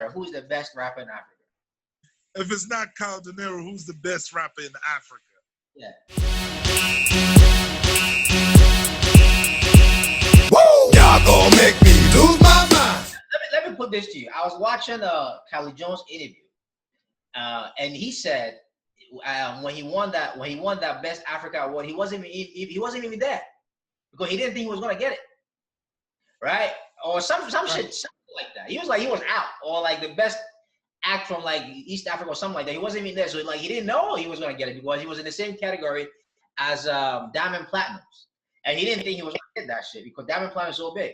Africa, who's the best rapper in Africa? If it's not Kao Denero, who's the best rapper in Africa? Yeah. Woo! Y'all gonna make me lose my mind. Let me put this to you. I was watching Calligraph Jones interview, and he said when he won that Best Africa award, he wasn't even there because he didn't think he was gonna get it, right? Or some shit, something like that. He was out, or like the best act from like East Africa or something like that. He wasn't even there, so like he didn't know he was gonna get it because he was in the same category as Diamond Platinums, and he didn't think he was gonna get that shit because Diamond Platinum is so big.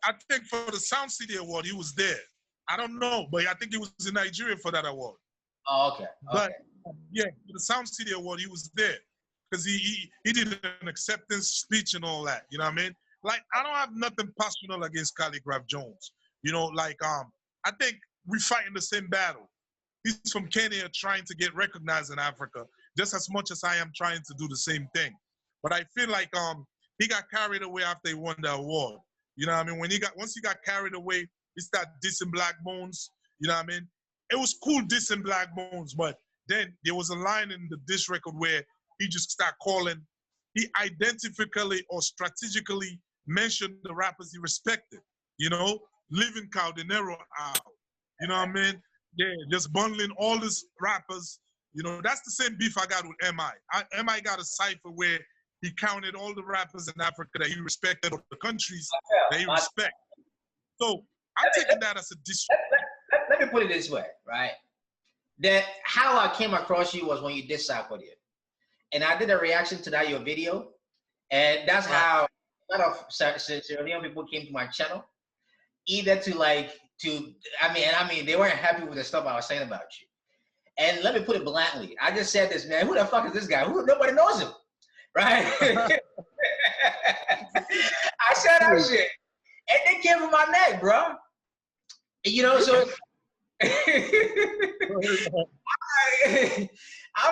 I think for the Sound City Award, he was there. I don't know, but I think he was in Nigeria for that award. Oh, okay. But yeah, for the Sound City Award, he was there because he did an acceptance speech and all that. You know what I mean? Like, I don't have nothing personal against Khaligraph Jones. You know, like I think we fight in the same battle. He's from Kenya trying to get recognized in Africa just as much as I am trying to do the same thing. But I feel like he got carried away after he won the award. You know what I mean? Once he got carried away, he started dissing Black Bones. You know what I mean? It was cool dissing Black Bones, but then there was a line in the diss record where he just started calling. He identifically or strategically mentioned the rappers he respected. You know, leaving Kao Denero out. You know what I mean? Yeah, just bundling all these rappers. You know, that's the same beef I got with M.I. M.I. got a cipher where he counted all the rappers in Africa that he respected, or the countries that he respected. So I'm taking that as a disrespect. Let me put it this way, right? That how I came across you was when you did Sarkodie. And I did a reaction to that, your video. And that's how a lot of Sierra Leone people came to my channel. Either I mean, they weren't happy with the stuff I was saying about you. And let me put it bluntly. I just said this, man, who the fuck is this guy? Nobody knows him. Right? I said that shit. And they came from my neck, bro. You know, so I'm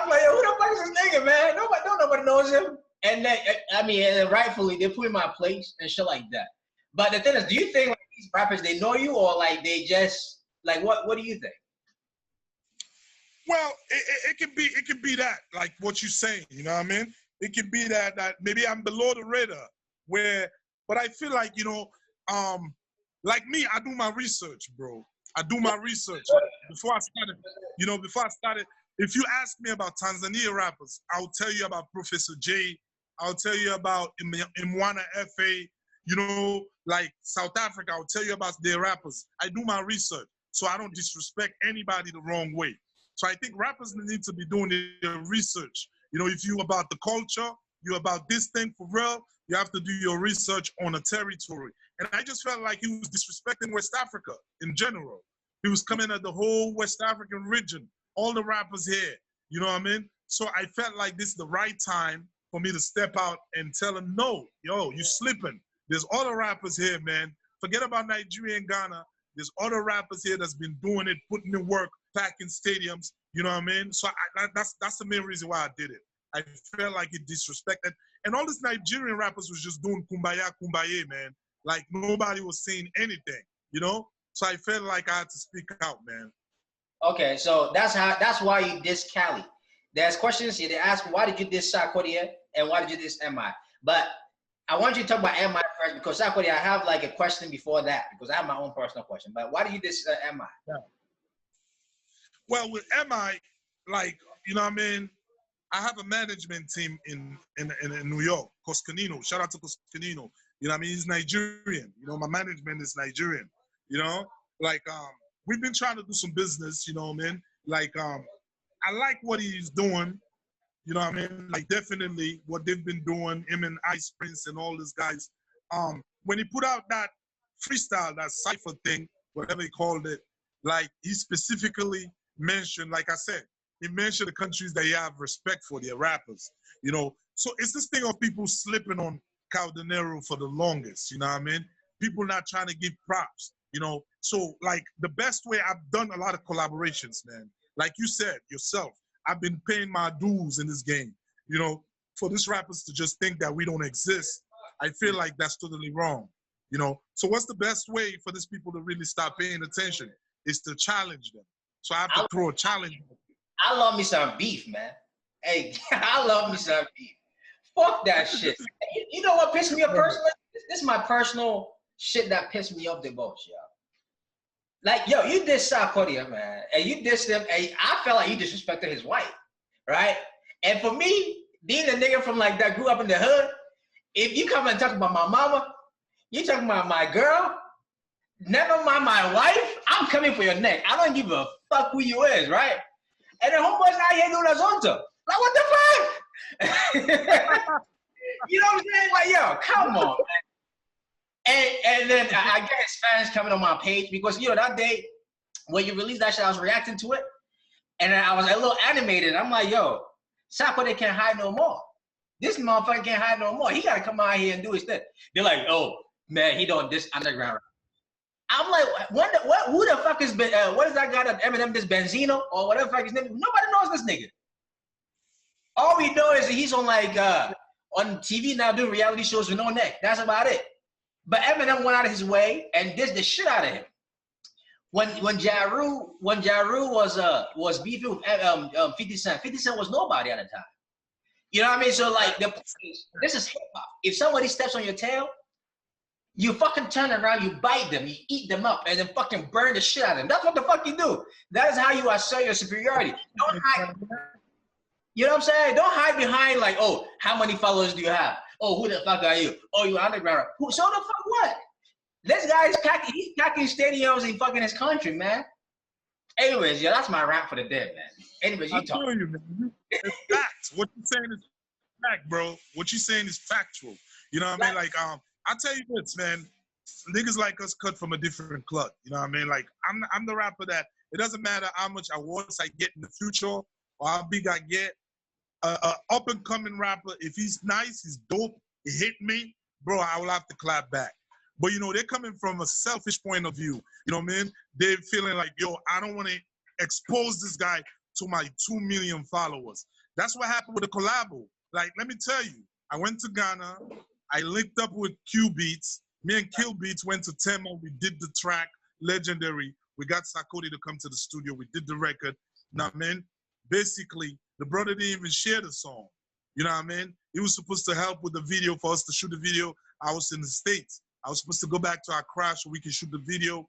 like, yo, who the fuck is this nigga, man? Nobody knows him. And then, I mean, and rightfully, they put in my place and shit like that. But the thing is, do you think like, these rappers, they know you, or like they just, like, what do you think? Well, it can be that, like what you're saying, you know what I mean? It can be that maybe I'm below the radar, but I feel like, you know, like me, I do my research, bro. I do my research. Before I started, if you ask me about Tanzania rappers, I'll tell you about Professor J. I'll tell you about Mwana F.A. You know, like South Africa, I'll tell you about their rappers. I do my research, so I don't disrespect anybody the wrong way. So I think rappers need to be doing their research. You know, if you about the culture, you about this thing for real, you have to do your research on a territory. And I just felt like he was disrespecting West Africa in general. He was coming at the whole West African region, all the rappers here, you know what I mean? So I felt like this is the right time for me to step out and tell him, no, yo, you slipping. There's other rappers here, man. Forget about Nigeria and Ghana. There's other rappers here that's been doing it, putting in work, packing stadiums, you know what I mean? So that's the main reason why I did it. I felt like it disrespected. And all these Nigerian rappers was just doing kumbaya, man. Like nobody was saying anything, you know? So I felt like I had to speak out, man. Okay, so that's why you diss Cali. There's questions here. They ask, why did you diss Sarkodie and why did you diss M.I.? But I want you to talk about M.I. first, because Sarkodie, I have like a question before that, because I have my own personal question. But why did you diss M.I.? Yeah. Well, with M.I., like, you know what I mean? I have a management team in New York, Coscanino. Shout out to Coscanino. You know what I mean? He's Nigerian. You know, my management is Nigerian. You know? Like, we've been trying to do some business, you know what I mean? Like, I like what he's doing. You know what I mean? Like, definitely what they've been doing, him and Ice Prince and all these guys. When he put out that freestyle, that cypher thing, whatever he called it, like, he specifically mentioned, like I said, he mentioned the countries that he have respect for, their rappers, you know? So it's this thing of people slipping on Kao Denero for the longest, you know what I mean? People not trying to give props, you know? So, like, the best way, I've done a lot of collaborations, man. Like you said yourself, I've been paying my dues in this game, you know? For these rappers to just think that we don't exist, I feel like that's totally wrong. You know, so what's the best way for these people to really start paying attention? Is to challenge them. So I have to throw a challenge. I love me some beef, man. Hey, I love me some beef. Fuck that shit. You know what pissed me off personally? This is my personal shit that pissed me off the most, yo. Like, yo, you dissed Sarkodie, man, and you dissed him, and I felt like you disrespected his wife, right? And for me, being a nigga from like that grew up in the hood, if you come and talk about my mama, you talking about my girl, never mind my wife, I'm coming for your neck. I don't give a fuck who you is, right? And the homeboys out here doing Azonto. Like, what the fuck? You know what I'm saying? Like, yo, come on, man. And then I get fans coming on my page because, you know, that day when you released that shit, I was reacting to it. And then I was a little animated. I'm like, yo, Sarkodie can't hide no more. This motherfucker can't hide no more. He got to come out here and do his thing. They're like, oh, man, he don't diss underground. I'm like, who the fuck is, what is that guy that Eminem, this Benzino or whatever the fuck his name is? Nobody knows this nigga. All we know is that he's on like, on TV now doing reality shows with no neck. That's about it. But Eminem went out of his way and dissed the shit out of him. When Ja Rule was beefing with 50 Cent, 50 Cent was nobody at the time. You know what I mean? So like, this is hip hop. If somebody steps on your tail, you fucking turn around, you bite them, you eat them up, and then fucking burn the shit out of them. That's what the fuck you do. That is how you assert your superiority. Don't hide. You know what I'm saying? Don't hide behind like, oh, how many followers do you have? Oh, who the fuck are you? Oh, you underground. Who? So the fuck what? This guy is packing, he's packing stadiums in fucking his country, man. Anyways, yeah, that's my rant for the day, man. Anyways, you talk. You, man. It's facts. What you're saying is fact, bro. What you're saying is factual. You know what I mean? Like, I tell you this, man. Niggas like us cut from a different club. You know what I mean? Like, I'm the rapper that it doesn't matter how much awards I get in the future or how big I get. Up and coming rapper, if he's nice, he's dope, he hit me, bro, I will have to clap back. But you know, they're coming from a selfish point of view. You know what I mean? They're feeling like, yo, I don't want to expose this guy to my 2 million followers. That's what happened with the collabo. Like, let me tell you, I went to Ghana, I linked up with Q Beats. Me and Kill Beats went to Tema, we did the track, Legendary. We got Sarkodie to come to the studio, we did the record. Now, man, basically, the brother didn't even share the song. You know what I mean? He was supposed to help with the video for us to shoot the video. I was in the States. I was supposed to go back to Accra so we could shoot the video.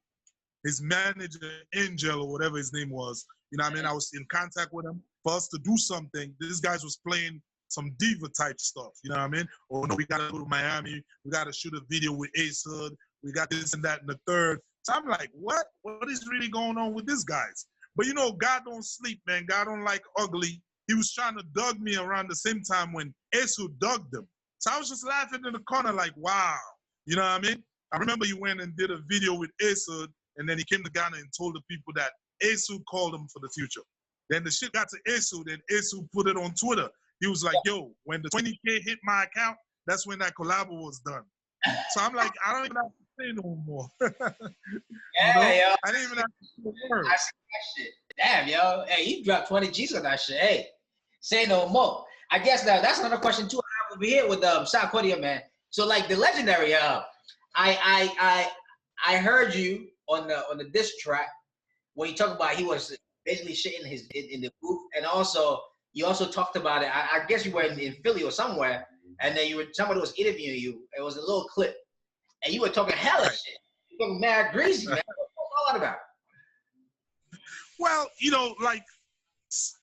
His manager, Angel, or whatever his name was, you know what I mean? I was in contact with him for us to do something. This guy was playing some diva type stuff, you know what I mean? Oh no, we gotta go to Miami. We gotta shoot a video with Ace Hood. We got this and that and the third. So I'm like, what? What is really going on with these guys? But you know, God don't sleep, man. God don't like ugly. He was trying to dug me around the same time when Esu dug them. So I was just laughing in the corner like, wow. You know what I mean? I remember he went and did a video with Esu, and then he came to Ghana and told the people that Esu called him for the future. Then the shit got to Esu, then Esu put it on Twitter. He was like, yo, when the 20K hit my account, that's when that collabo was done. So I'm like, I don't even have to say no more. Yeah, you know? Yo. I didn't even have to say a word. I see that shit. Damn, yo. Hey, you dropped 20 G's on that shit. Hey, say no more. I guess that's another question too I have over here with Sarkodie, man. So like the Legendary, I heard you on the diss track when you talk about he was basically shitting in the booth, and also you also talked about it. I guess you were in Philly or somewhere, and then somebody was interviewing you. It was a little clip, and you were talking hella shit. You were talking mad greasy, man. What's all that about? Well, you know, like,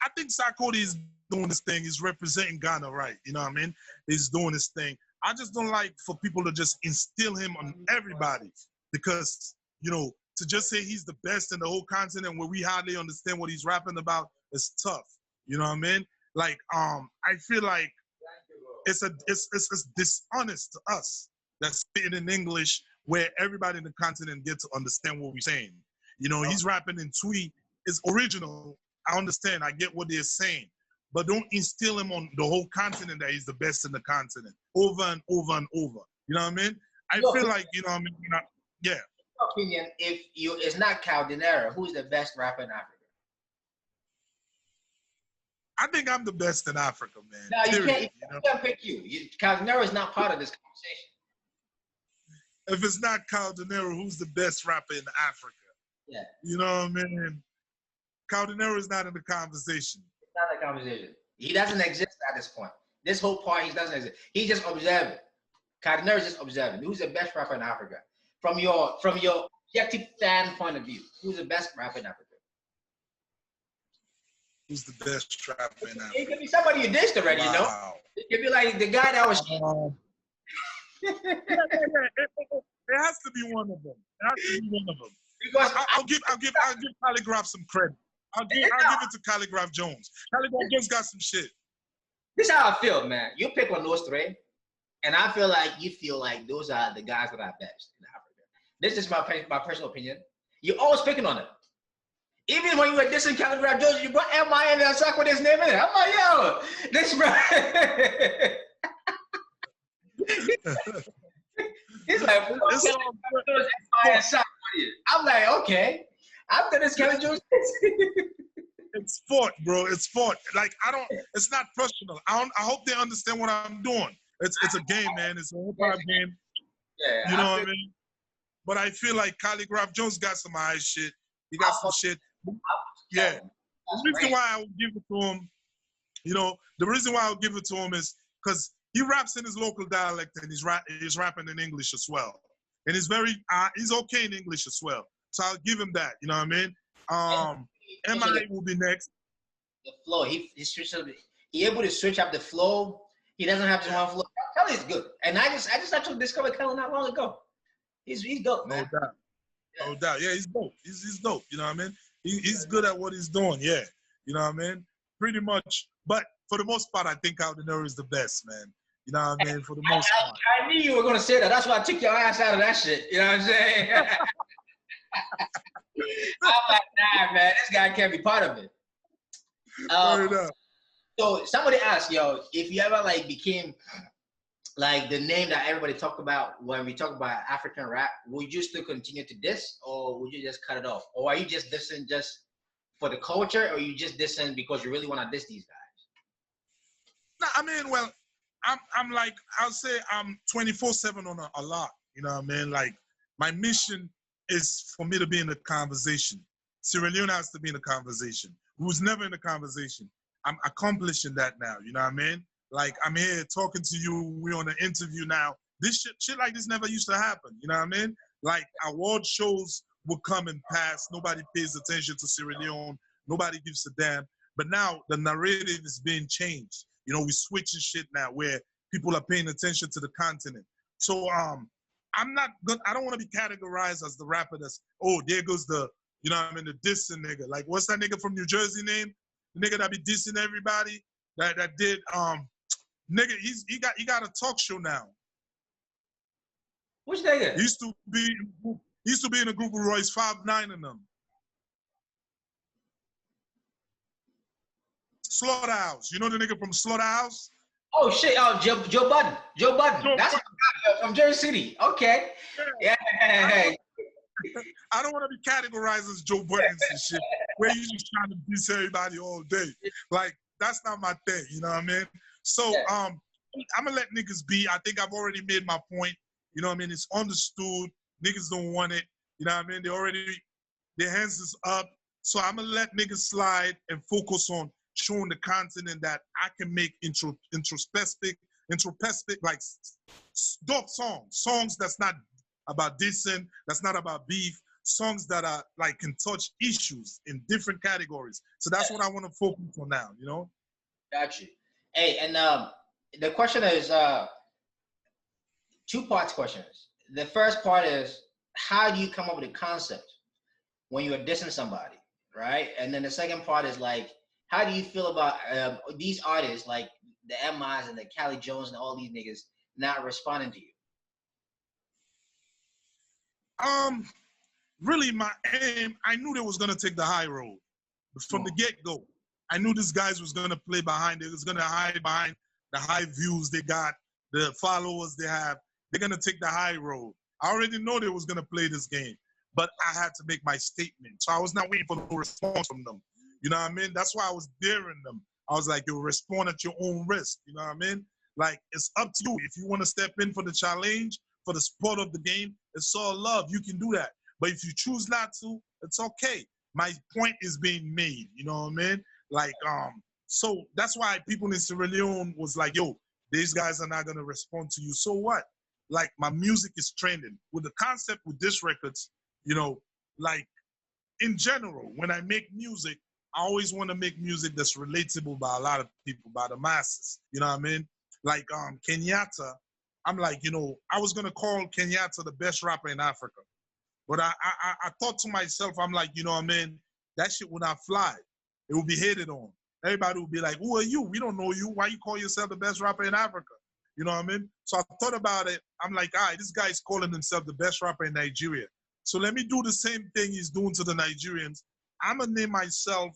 I think Sarkodie is doing this thing. He's representing Ghana right. You know what I mean? He's doing this thing. I just don't like for people to just instill him on everybody because, you know, to just say he's the best in the whole continent where we hardly understand what he's rapping about is tough. You know what I mean? Like, I feel like it's dishonest to us that's spitting in English where everybody in the continent gets to understand what we're saying. You know, he's rapping in Tweet. It's original. I understand. I get what they're saying. But don't instill him on the whole continent that he's the best in the continent over and over and over. You know what I mean? I feel like, you know what I mean? Yeah. In your opinion, it's not Kao Denero, who's the best rapper in Africa? I think I'm the best in Africa, man. No, you can't pick you. Kao Denero is not part of this if it's not Kao Denero, who's the best rapper in Africa? Yeah. You know what I mean? Kao Denero is not in the conversation. It's not a conversation. He doesn't exist at this point. This whole part, he doesn't exist. He's just observing. Kao Denero is just observing. Who's the best rapper in Africa? From your objective fan point of view, who's the best rapper in Africa? Who's the best rapper in Africa? It could be somebody you dissed already, you know? It could be like the guy that was... It has to be one of them. It has to be one of them. Because I'll give Calligraph some credit. I'll give it to Khaligraph Jones. Khaligraph Jones got some shit. This is how I feel, man. You pick on those three, and I feel like you feel like those are the guys that are best in Africa. This is my personal opinion. You're always picking on them. Even when you were dissing Calligraph Jones, you brought M.I. in there and Sarkodie's name in it. I'm like, yo, this bro. He's like, I'm like, okay. After this, Calligraph Jones. It's fought, bro. It's fought. Like, it's not personal. I hope they understand what I'm doing. It's a game, man. It's a hip-hop game. Yeah, you know what I mean? But I feel like Calligraph Jones got some high shit. He got some shit. Yeah. The reason why I would give it to him, you know, the reason why I would give it to him is because he raps in his local dialect and he's rapping in English as well. And he's he's okay in English as well. So I'll give him that, you know what I mean? M.I. will be next. The flow, he able to switch up the flow. He doesn't have just one flow. Kelly is good. And I just actually discovered Kelly not long ago. He's dope, man. No doubt. No doubt. Yeah, he's dope. He's dope. You know what I mean? He's good at what he's doing. Yeah. You know what I mean? Pretty much. But for the most part, I think Kao Denero is the best, man. You know what I mean? For the most part. I knew you were going to say that. That's why I took your ass out of that shit. You know what I'm saying? I'm like, nah, man. This guy can't be part of it. So somebody asked, yo, if you ever like became like the name that everybody talk about when we talk about African rap, would you still continue to diss, or would you just cut it off? Or are you just dissing just for the culture, or you just dissing because you really want to diss these guys? No, I mean, well, I'm like, I'll say I'm 24/7 on a lot. You know what I mean? Like, my mission is for me to be in the conversation. Sierra Leone has to be in the conversation. Who's never in the conversation? I'm accomplishing that now. You know what I mean? Like, I'm here talking to you. We're on an interview now. This shit like this never used to happen. You know what I mean? Like, award shows will come and pass. Nobody pays attention to Sierra Leone. Nobody gives a damn. But now the narrative is being changed. You know, we're switching shit now where people are paying attention to the continent. So I'm not good. I don't want to be categorized as the rapper that's, oh, there goes the, you know what I mean, the dissing nigga. Like, what's that nigga from New Jersey name? The nigga that be dissing everybody that did nigga, he got a talk show now. Which nigga? He used to be in a group with Royce 5'9" and them. Slaughterhouse. You know the nigga from Slaughterhouse? Oh shit! Oh, Joe Budden. Joe Budden. That's from Jersey City. Okay. Yeah. I don't want to be categorized as Joe Budden and shit, where you just trying to diss everybody all day. Like, that's not my thing. You know what I mean? So I'm gonna let niggas be. I think I've already made my point. You know what I mean? It's understood. Niggas don't want it. You know what I mean? Their hands is up. So I'm gonna let niggas slide and focus on showing the continent that I can make introspective, like dope songs that's not about dissing, that's not about beef, songs that are like can touch issues in different categories. So that's what I want to focus on now, you know? Got you. Hey, and the question is two parts questions. The first part is, how do you come up with a concept when you're dissing somebody, right? And then the second part is like, how do you feel about these artists like the M.I.s and the Callie Jones and all these niggas not responding to you? Really, my aim, I knew they was gonna take the high road from the get-go. I knew these guys was gonna play behind it. Was gonna hide behind the high views they got, the followers they have. They're gonna take the high road. I already know they was gonna play this game, but I had to make my statement. So I was not waiting for no response from them. You know what I mean? That's why I was daring them. I was like, you'll respond at your own risk. You know what I mean? Like, it's up to you. If you want to step in for the challenge, for the sport of the game. It's all love. You can do that. But if you choose not to, it's okay. My point is being made. You know what I mean? Like, so that's why people in Sierra Leone was like, yo, these guys are not gonna respond to you. So what? Like, my music is trending. With the concept with this records, you know, like, in general, when I make music, I always want to make music that's relatable by a lot of people, by the masses. You know what I mean? Like Kenyatta, I'm like, you know, I was gonna call Kenyatta the best rapper in Africa, but I thought to myself, I'm like, you know what I mean? That shit would not fly. It would be hated on. Everybody would be like, who are you? We don't know you. Why you call yourself the best rapper in Africa? You know what I mean? So I thought about it. I'm like, all right, this guy is calling himself the best rapper in Nigeria. So let me do the same thing he's doing to the Nigerians. I'm gonna name myself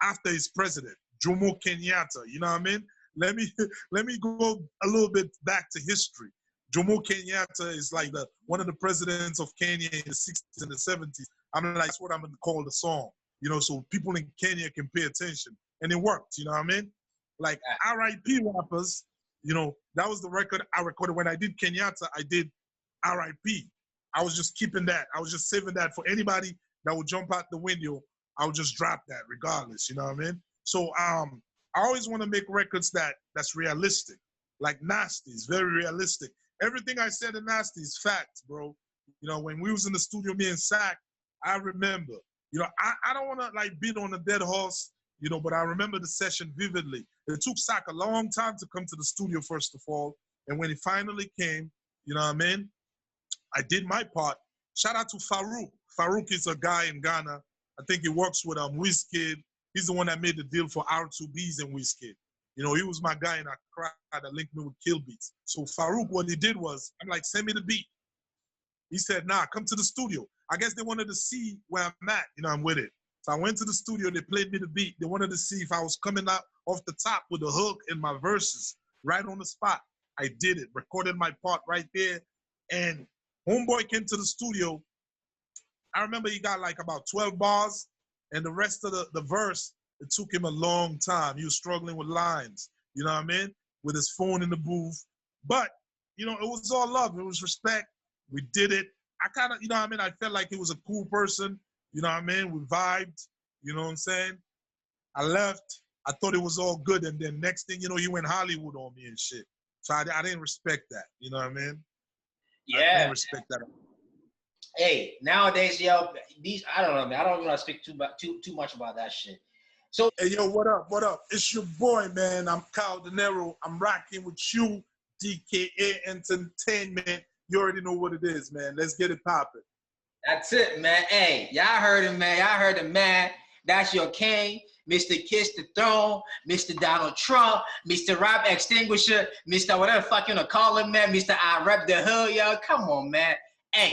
after his president, Jomo Kenyatta. You know what I mean? Let me go a little bit back to history. Jomo Kenyatta is like one of the presidents of Kenya in the 60s and the 70s. I'm like, that's what I'm gonna call the song. You know, so people in Kenya can pay attention. And it worked, you know what I mean? Like R.I.P. rappers, you know, that was the record I recorded. When I did Kenyatta, I did R.I.P. I was just keeping that. I was just saving that for anybody that would jump out the window. I would just drop that regardless, you know what I mean? So I always want to make records that's realistic. Like Nasty is very realistic. Everything I said in Nasty is facts, bro. You know, when we was in the studio, me and Sack, I remember. You know, I don't want to like beat on a dead horse, you know, but I remember the session vividly. It took Sack a long time to come to the studio, first of all. And when he finally came, you know what I mean? I did my part. Shout out to Farouk. Farouk is a guy in Ghana. I think he works with Wizkid. He's the one that made the deal for R2Bs and Wizkid. You know, he was my guy in Accra that linked me with Kill Beats. So Farouk, what he did was, I'm like, send me the beat. He said, nah, come to the studio. I guess they wanted to see where I'm at. You know, I'm with it. So I went to the studio. They played me the beat. They wanted to see if I was coming out off the top with the hook and my verses right on the spot. I did it, recorded my part right there. And Homeboy came to the studio. I remember he got like about 12 bars, and the rest of the verse, it took him a long time. He was struggling with lines, you know what I mean? With his phone in the booth. But, you know, it was all love. It was respect. We did it. I kind of, you know what I mean? I felt like he was a cool person. You know what I mean? We vibed. You know what I'm saying? I left. I thought it was all good. And then next thing, you know, he went Hollywood on me and shit. So I didn't respect that. You know what I mean? Yeah. I didn't respect that. Hey, nowadays, yo, I don't know, man. I don't want to speak too much about that shit. So, hey, yo, what up? What up? It's your boy, man. I'm Kao Denero. I'm rocking with you, DKA Entertainment. You already know what it is, man. Let's get it popping. That's it, man. Hey, y'all heard him, man. Y'all heard him, man. That's your king, Mr. Kiss the Throne, Mr. Donald Trump, Mr. Rap Extinguisher, Mr. whatever the fuck you want to call him, man. Mr. I Rep the Hood, yo. Come on, man.